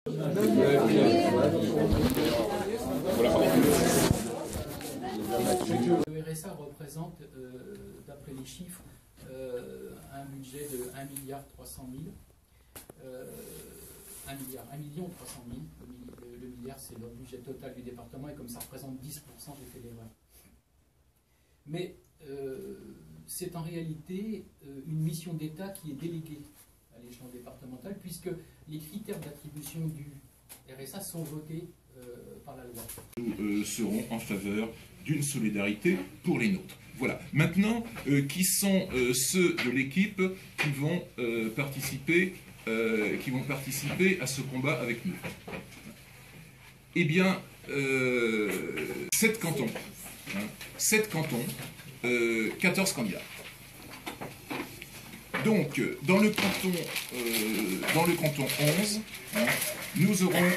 Le RSA représente, d'après les chiffres, un budget de 1,3 milliard. 1 million 300 000. Le milliard, c'est le budget total du département, et comme ça représente 10%, j'ai fait l'erreur. Mais c'est en réalité une mission d'État qui est déléguée à l'échelon départemental, puisque les critères d'attribution du RSA sont votés par la loi. Nous serons en faveur d'une solidarité pour les nôtres. Voilà. Maintenant, qui sont ceux de l'équipe qui vont participer à ce combat avec nous? Eh bien, 7 cantons. 7 cantons, 14 candidats. Donc, dans le canton 11, nous aurons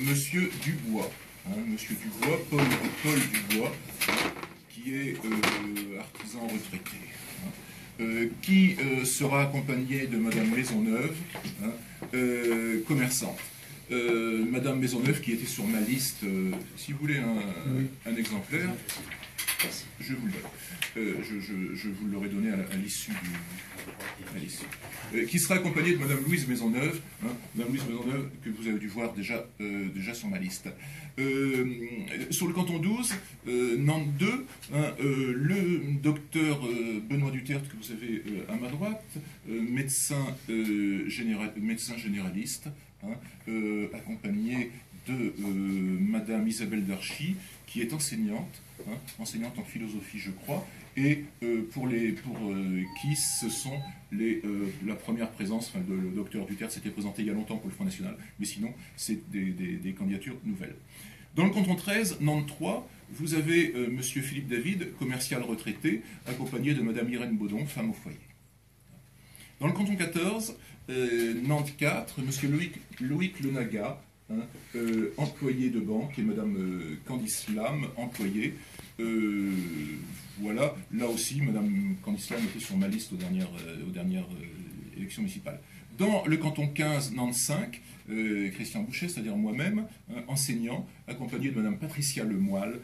Monsieur Dubois. Monsieur Dubois, Paul Dubois, qui est artisan retraité, qui sera accompagné de Madame Maisonneuve, commerçante. Madame Maisonneuve, qui était sur ma liste, si vous voulez un exemplaire, je vous le donne. Je vous l'aurai donné à l'issue qui sera accompagnée de Madame Louise Maisonneuve, Madame Louise Maisonneuve, que vous avez dû voir déjà sur ma liste. Sur le canton 12, Nantes 2, le docteur Benoît Duterte, que vous avez à ma droite, médecin généraliste, accompagné de Madame Isabelle Darchy, qui est enseignante, enseignante en philosophie, je crois, et pour qui ce sont la première présence, le docteur Duterte s'était présenté il y a longtemps pour le Front National, mais sinon, c'est des candidatures nouvelles. Dans le canton 13, Nantes 3, vous avez Monsieur Philippe David, commercial retraité, accompagné de Madame Irène Baudon, femme au foyer. Dans le canton 14, Nantes 4, Monsieur Loïc Lenaga, employé de banque, et Madame Candice Lam, employée. Voilà, là aussi, Madame Candice Lam était sur ma liste aux dernières élections municipales. Dans le canton 15, Nantes 5, Christian Boucher, c'est-à-dire moi-même, enseignant, accompagné de Madame Patricia Lemoyle,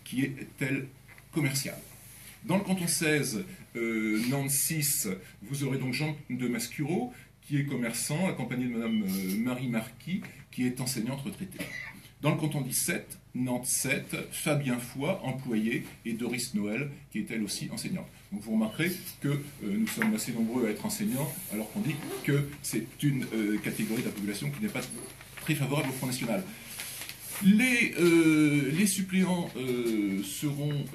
qui est elle commerciale. Dans le canton 16, Nantes 6, vous aurez donc Jean de Mascureau, qui est commerçant, accompagné de Madame Marie Marquis, qui est enseignante retraitée. Dans le canton 17, Nantes 7, Fabien Foy, employé, et Doris Noël, qui est elle aussi enseignante. Donc vous remarquerez que nous sommes assez nombreux à être enseignants, alors qu'on dit que c'est une catégorie de la population qui n'est pas très favorable au Front National. Les suppléants seront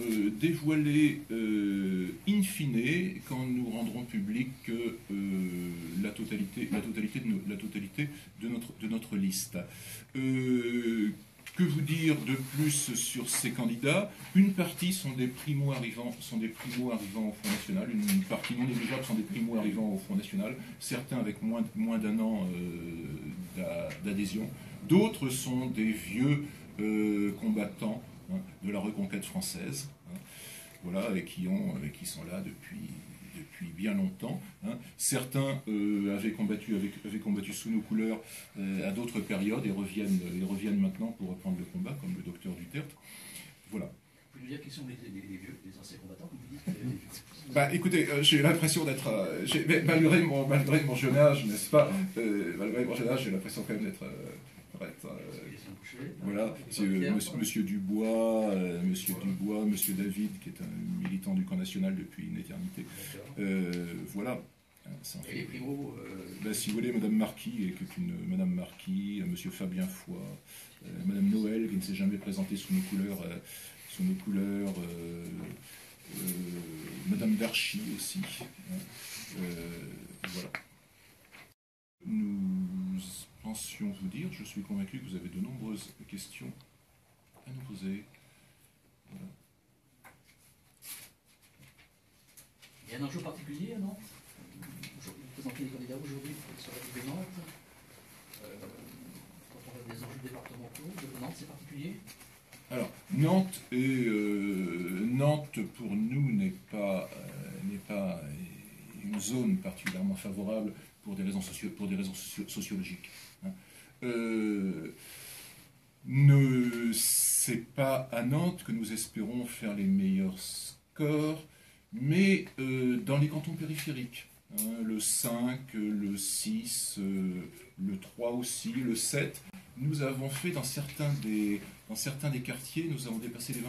dévoilés in fine quand nous rendrons public la totalité de notre liste. Que vous dire de plus sur ces candidats? Une partie sont des primo-arrivants au Front National, une partie non négligeable sont des primo-arrivants au Front National, certains avec moins d'un an d'adhésion. D'autres sont des vieux combattants de la reconquête française, voilà, et qui sont là depuis bien longtemps. Certains avaient combattu sous nos couleurs à d'autres périodes et reviennent maintenant pour reprendre le combat, comme le docteur Duterte. Voilà. Vous pouvez dire qu'ils sont les vieux, les anciens combattants, comme vous dites les vieux. Bah, écoutez, j'ai l'impression d'être, malgré mon jeune âge, n'est-ce pas, malgré mon jeune âge, j'ai l'impression quand même d'être voilà, Monsieur Dubois, Monsieur David, qui est un militant du camp national depuis une éternité. Voilà. Et les primos si vous voulez, Madame Marquis, Madame Marquis, Monsieur Fabien Foy, Madame Noël, qui ne s'est jamais présentée sous nos couleurs, Madame Darchy aussi. Voilà. Nous pensions vous dire, je suis convaincu que vous avez de nombreuses questions à nous poser. Voilà. Il y a un enjeu particulier à Nantes? Vous présentez les candidats aujourd'hui sur la ville de Nantes. Quand on a des enjeux départementaux, de Nantes, c'est particulier? Alors, Nantes pour nous n'est pas une zone particulièrement favorable pour des raisons sociologiques. C'est pas à Nantes que nous espérons faire les meilleurs scores, mais dans les cantons périphériques. Le 5, le 6, le 3 aussi, le 7. Nous avons fait dans certains des quartiers, nous avons dépassé les 20%.